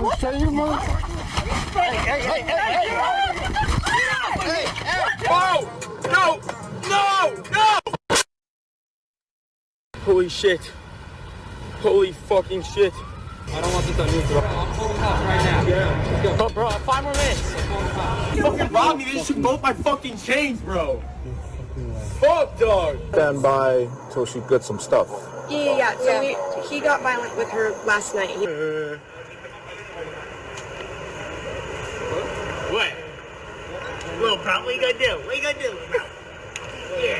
Show you move. Hey. No! Holy shit. Holy fucking shit. I don't want this on you, bro. I'm holding house right now. Yeah, let's go. Bro, 5 more minutes. You fucking robbed me. They just took both my fucking chains, bro. Fuck, dog. Stand by till she gets some stuff. Yeah. So he got violent with her last night. What? Little bro, what you gonna do? What you gonna do, bro? Yeah.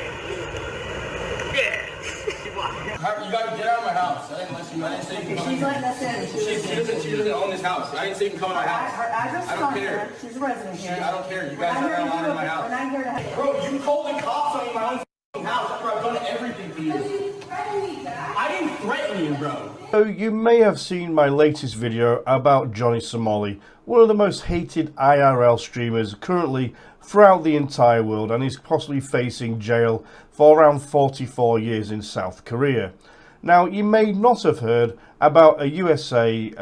You gotta get out of my house. I didn't say you can come in. She's letting us in. She doesn't own this house. I didn't say you can come in my house. Her address I don't care. She's a resident here. I don't care. You guys have that line in my house. And I'm here to help. Bro, you called the cops on me in my own f***ing house after I've done everything for you. I didn't threaten you, bro. So you may have seen my latest video about Johnny Somali, one of the most hated IRL streamers currently throughout the entire world, and is possibly facing jail for around 44 years in South Korea. Now, you may not have heard about a USA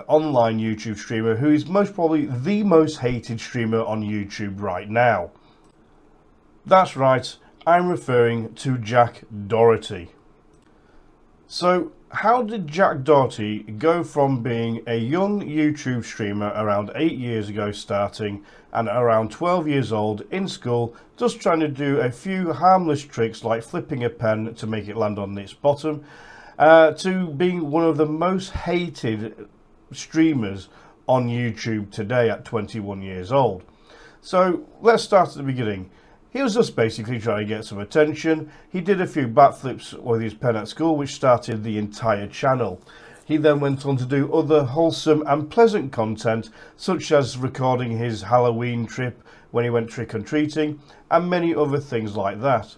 online YouTube streamer who is most probably the most hated streamer on YouTube right now. That's right, I'm referring to Jack Doherty. So, how did Jack Doherty go from being a young YouTube streamer around 8 years ago starting, and around 12 years old in school, just trying to do a few harmless tricks like flipping a pen to make it land on its bottom, to being one of the most hated streamers on YouTube today at 21 years old? So let's start at the beginning. He was just basically trying to get some attention. He did a few backflips with his pen at school, which started the entire channel. He then went on to do other wholesome and pleasant content, such as recording his Halloween trip when he went trick-or-treating, and many other things like that.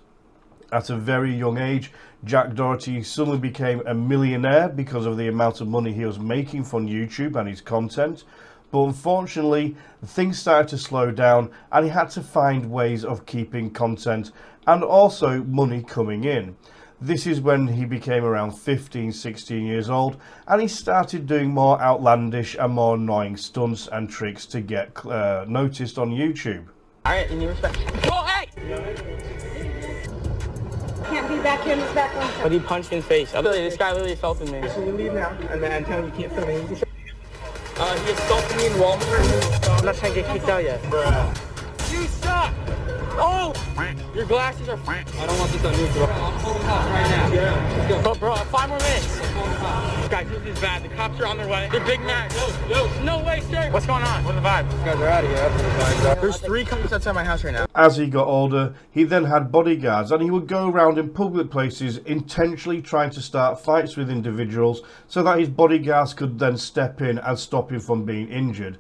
At a very young age, Jack Doherty suddenly became a millionaire because of the amount of money he was making from YouTube and his content. But unfortunately, things started to slow down, and he had to find ways of keeping content and also money coming in. This is when he became around 15, 16 years old, and he started doing more outlandish and more annoying stunts and tricks to get noticed on YouTube. Alright, in your respect. Oh, hey! Can't be back here in this back room. But he punched me in the face. This guy literally assaulted me. So you leave now, and then tell him you can't film me. He assaulted me in Walmart. I'm not trying to get kicked out yet. Bruh. You suck! Oh! Your glasses are... I don't want this on you, bro. I'm holding house right now. Yeah, let's go. Bro, 5 more minutes. Guys, this is bad. The cops are on their way. They're big mad. No way, sir. What's going on? What's the vibe? You guys are out of here. There's 3 cops outside my house right now. As he got older, he then had bodyguards, and he would go around in public places intentionally trying to start fights with individuals so that his bodyguards could then step in and stop him from being injured.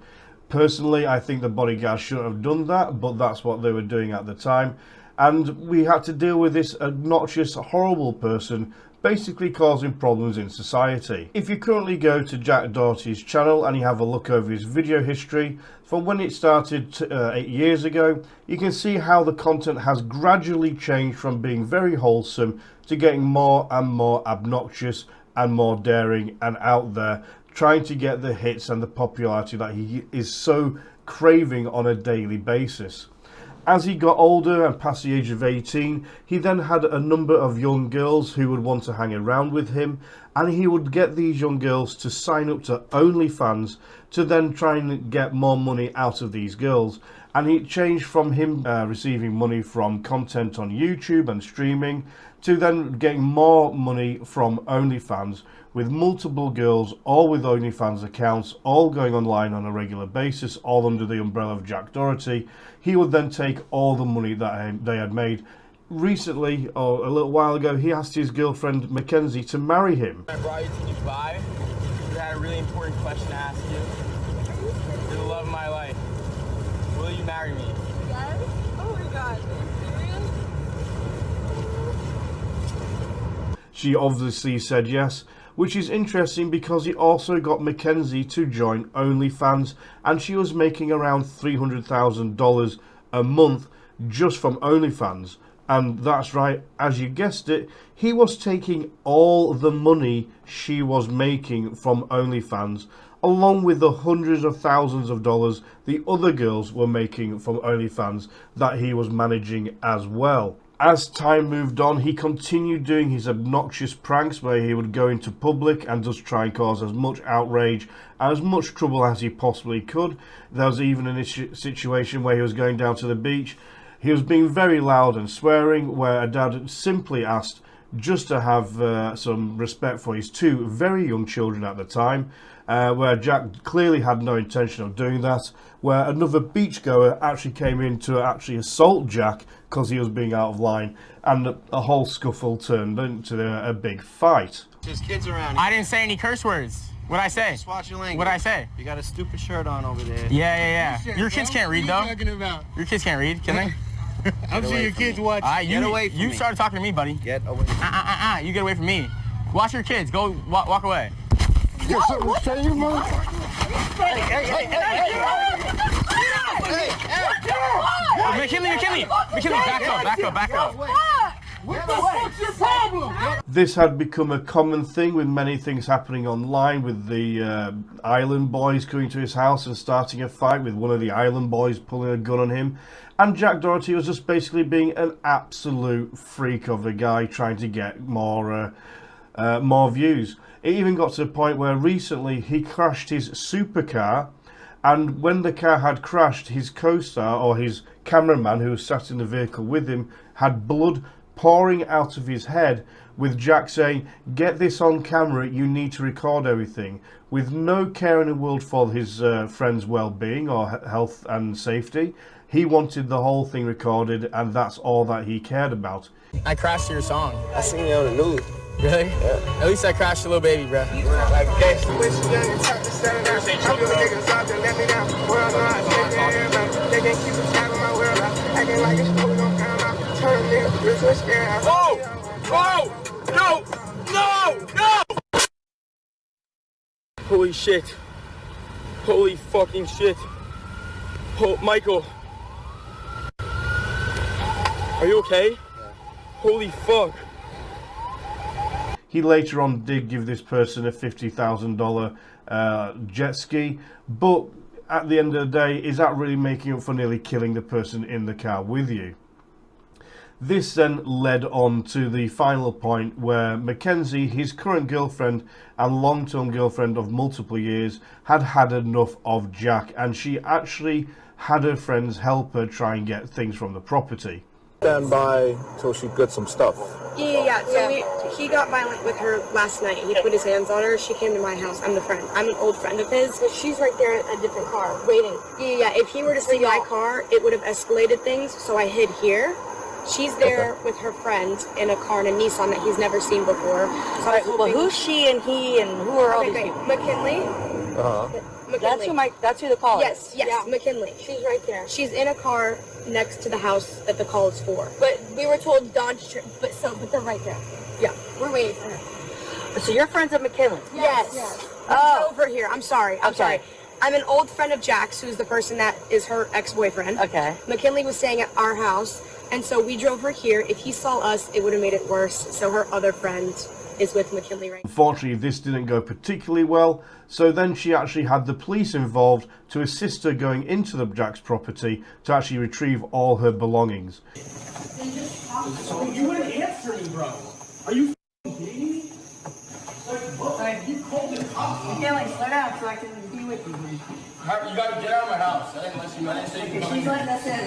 Personally, I think the bodyguards shouldn't have done that, but that's what they were doing at the time. And we had to deal with this obnoxious, horrible person basically causing problems in society. If you currently go to Jack Doherty's channel and you have a look over his video history from when it started 8 years ago, you can see how the content has gradually changed from being very wholesome to getting more and more obnoxious and more daring and out there, trying to get the hits and the popularity that he is so craving on a daily basis. As he got older and past the age of 18, he then had a number of young girls who would want to hang around with him, and he would get these young girls to sign up to OnlyFans to then try and get more money out of these girls. And it changed from him receiving money from content on YouTube and streaming to then getting more money from OnlyFans, with multiple girls, all with OnlyFans accounts, all going online on a regular basis, all under the umbrella of Jack Doherty. He would then take all the money that they had made. Recently, or a little while ago, he asked his girlfriend Mackenzie to marry him. I brought you to Dubai. I had a really important question to ask you. You're the love of my life. Will you marry me? Yes? Oh my god. Are you serious? She obviously said yes, which is interesting because he also got Mackenzie to join OnlyFans, and she was making around $300,000 a month just from OnlyFans. And that's right, as you guessed it, he was taking all the money she was making from OnlyFans, along with the hundreds of thousands of dollars the other girls were making from OnlyFans that he was managing as well. As time moved on, he continued doing his obnoxious pranks where he would go into public and just try and cause as much outrage and as much trouble as he possibly could. There was even a situation where he was going down to the beach. He was being very loud and swearing, where a dad simply asked just to have some respect for his two very young children at the time, where Jack clearly had no intention of doing that, where another beachgoer actually came in to actually assault Jack because he was being out of line, and a whole scuffle turned into a big fight. There's kids around here. I didn't say any curse words. What'd I say? Just watch your language. What'd I say? You got a stupid shirt on over there. Yeah. Your kids can't read, though. What are you talking about? Your kids can't read, can they? I'm sure your kids watch. Get away from me. You started talking to me, buddy. Get away from me. You get away from me. Watch your kids. Go walk away. You got something to say, you motherfucker? McKinley, back up. What the fuck's your problem? This had become a common thing with many things happening online, with the Island Boys coming to his house and starting a fight, with one of the Island Boys pulling a gun on him. And Jack Doherty was just basically being an absolute freak of a guy, trying to get more views. It even got to the point where recently he crashed his supercar, and when the car had crashed, his co-star, or his cameraman who was sat in the vehicle with him, had blood pouring out of his head, with Jack saying, "Get this on camera, you need to record everything," with no care in the world for his friend's well-being or health and safety. He wanted the whole thing recorded, and that's all that he cared about. I crashed to your song. I seen you on the news. Really? Yeah. At least I crashed a little baby, bro. No! Holy shit. Holy fucking shit. Oh, Michael. Are you okay? Yeah. Holy fuck. He later on did give this person a $50,000 jet ski, but at the end of the day, is that really making up for nearly killing the person in the car with you? This then led on to the final point where Mackenzie, his current girlfriend and long-term girlfriend of multiple years, had had enough of Jack, and she actually had her friends help her try and get things from the property. Stand by till she gets some stuff. Yeah. So he got violent with her last night. He put his hands on her. She came to my house. I'm the friend. I'm an old friend of his. But she's right there in a different car, waiting. Yeah. If he were to see my car, it would have escalated things. So I hid here. She's there with her friend in a car, in a Nissan that he's never seen before. So well, who's she and he and who are all these people? McKinley. McKinley. That's who the call is. Yes, McKinley. She's right there. She's in a car next to the house that the call is for. But we were told Dodge, but they're right there. Yeah, we're waiting for her. So you're friends of McKinley? Yes. Oh. Over here. I'm sorry. I'm sorry. I'm an old friend of Jack's, who's the person that is her ex-boyfriend. Okay. McKinley was staying at our house, and so we drove her here. If he saw us, it would have made it worse. So her other friend is with McKinley right now. Unfortunately, this didn't go particularly well, so then she actually had the police involved to assist her going into the Jack's property to actually retrieve all her belongings. So you wouldn't answer me, bro. Are you kidding me? Like, what? You called the cops. Yeah, slow down so I can be with you. You gotta get out of my house. I didn't say you can come in. She's letting us in.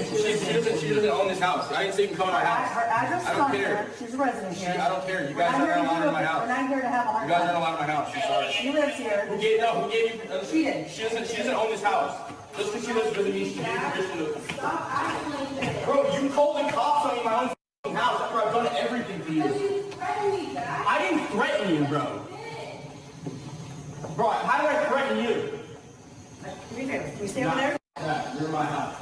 She doesn't own this house. I didn't say you can come in my house. Her address I don't care. She's a resident here. I don't care. You guys aren't allowed in my house. We're not here to have a hard You guys time. aren't allowed in my house. I'm sorry. She lives here. Who gave you? She did. She doesn't own this house. Just because she lives doesn't mean she gave you permission to. Stop acting like that. Bro, you called the cops on me in my own house after I've done everything for you. You threatened me, Jack. I didn't threaten you, bro. Bro, how did I threaten you? Do me a favor. Can you stay over there? Yeah, you're in my house.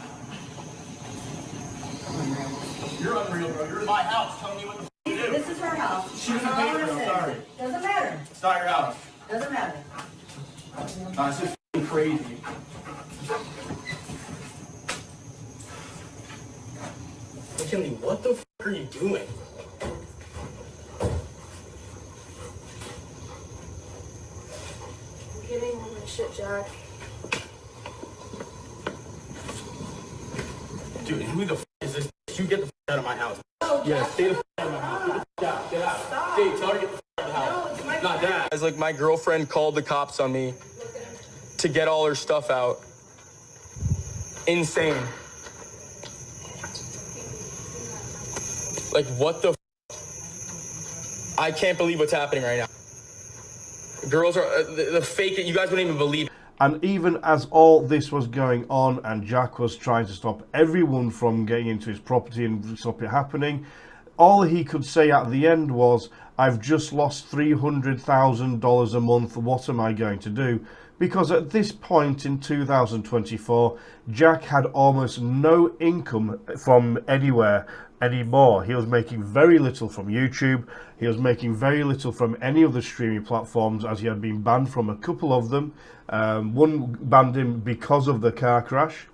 You're unreal, bro. You're in my house. Tell me what the f to do. This is her house. She doesn't pay for it. I'm sorry. Doesn't matter. It's not your house. Doesn't matter. It's just f***ing crazy. McKinley, what the f*** are you doing? I'm getting all my shit, Jack. gosh. Dude, who the f is this? You get the f out of my house. Yeah, stay the f out of my house. Get out, get out. Hey, tell her to get the f out of the house. Not that. It's like my girlfriend called the cops on me to get all her stuff out. Insane. Like, what the f? I can't believe what's happening right now. Girls are, the fake it, you guys wouldn't even believe it. And even as all this was going on and Jack was trying to stop everyone from getting into his property and stop it happening, all he could say at the end was, I've just lost $300,000 a month, what am I going to do? Because at this point in 2024, Jack had almost no income from anywhere anymore. He was making very little from YouTube. He was making very little from any of the streaming platforms, as he had been banned from a couple of them. One banned him because of the car crash.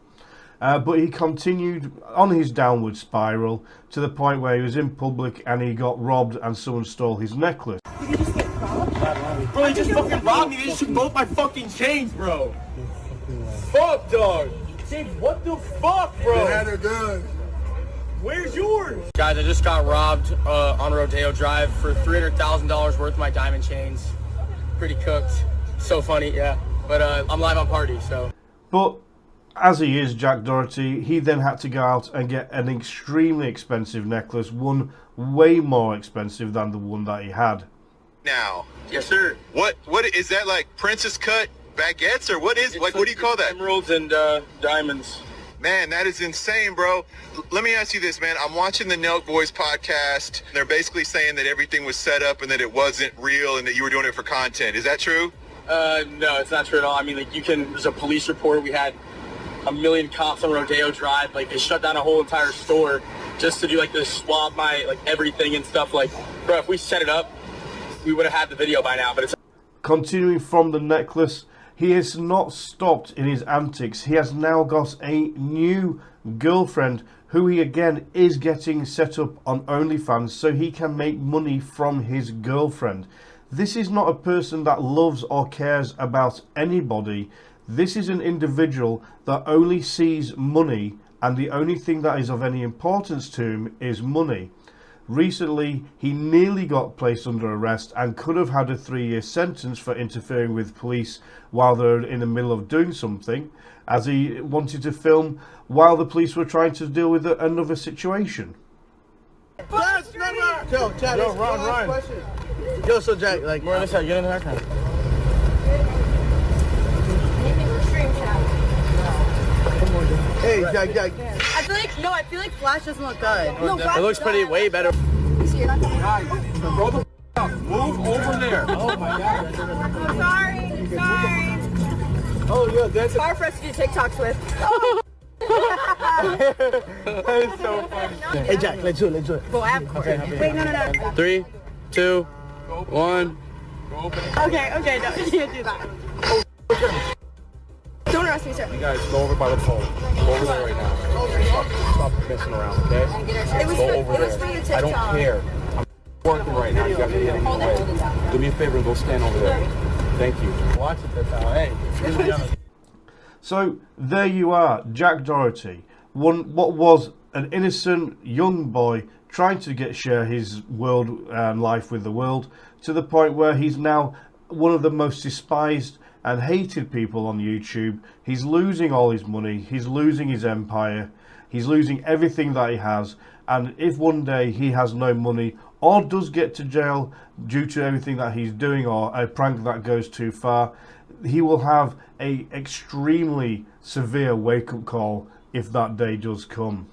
But he continued on his downward spiral to the point where he was in public and he got robbed and someone stole his necklace. Did you just get robbed? Bro, he just fucking robbed me. They took both my fucking chains, bro. Fuck, dog. James, what the fuck, bro? They had a gun. Where's yours? Guys, I just got robbed on Rodeo Drive for $300,000 worth of my diamond chains. Pretty cooked. So funny, yeah. But I'm live on party, so. But as he is Jack Doherty, he then had to go out and get an extremely expensive necklace, one way more expensive than the one that he had. Now, Yes, sir. what is that, like princess cut baguettes, or what is, like, what do you call that? Emeralds and diamonds. Man, that is insane, bro. Let me ask you this, man. I'm watching the Nelk Boys podcast. They're basically saying that everything was set up and that it wasn't real and that you were doing it for content. Is that true? No, it's not true at all. I mean, like, there's a police report. We had a million cops on Rodeo Drive. Like, they shut down a whole entire store just to do, like, this swab my, like, everything and stuff. Like, bro, if we set it up, we would have had the video by now, but it's... Continuing from the necklace, he has not stopped in his antics. He has now got a new girlfriend who he again is getting set up on OnlyFans so he can make money from his girlfriend. This is not a person that loves or cares about anybody. This is an individual that only sees money, and the only thing that is of any importance to him is money. Recently, he nearly got placed under arrest and could have had a 3-year sentence for interfering with police while they're in the middle of doing something, as he wanted to film while the police were trying to deal with another situation. Yo, Chad, yo, run. Yo, so Jack, like, More on this side, get in the background. hey, Jack. I feel like Flash doesn't look good. No, It looks pretty way better. So you're not coming. Bro, the f up. Move over there. Oh, my God. Sorry. Oh, yo, that's Hard for us to do TikToks with. That is so funny. Hey, Jack, let's do it. Well, I have court. Wait, no. 3, 2, 1. Okay, no, you can't do that. Don't arrest me, sir. You guys go over by the pole. Go over there right now. Stop messing around, okay? It was Go for over your there. TikTok. I don't care. I'm working right now. You got me getting in the way. Do me a favor and go stand over there. Thank you. Watch it, that's how. Hey. So there you are, Jack Doherty, what was an innocent young boy trying to share his world and life with the world, to the point where he's now one of the most despised and hated people on YouTube. He's losing all his money, he's losing his empire, he's losing everything that he has, and if one day he has no money or does get to jail due to everything that he's doing, or a prank that goes too far, he will have a extremely severe wake-up call if that day does come.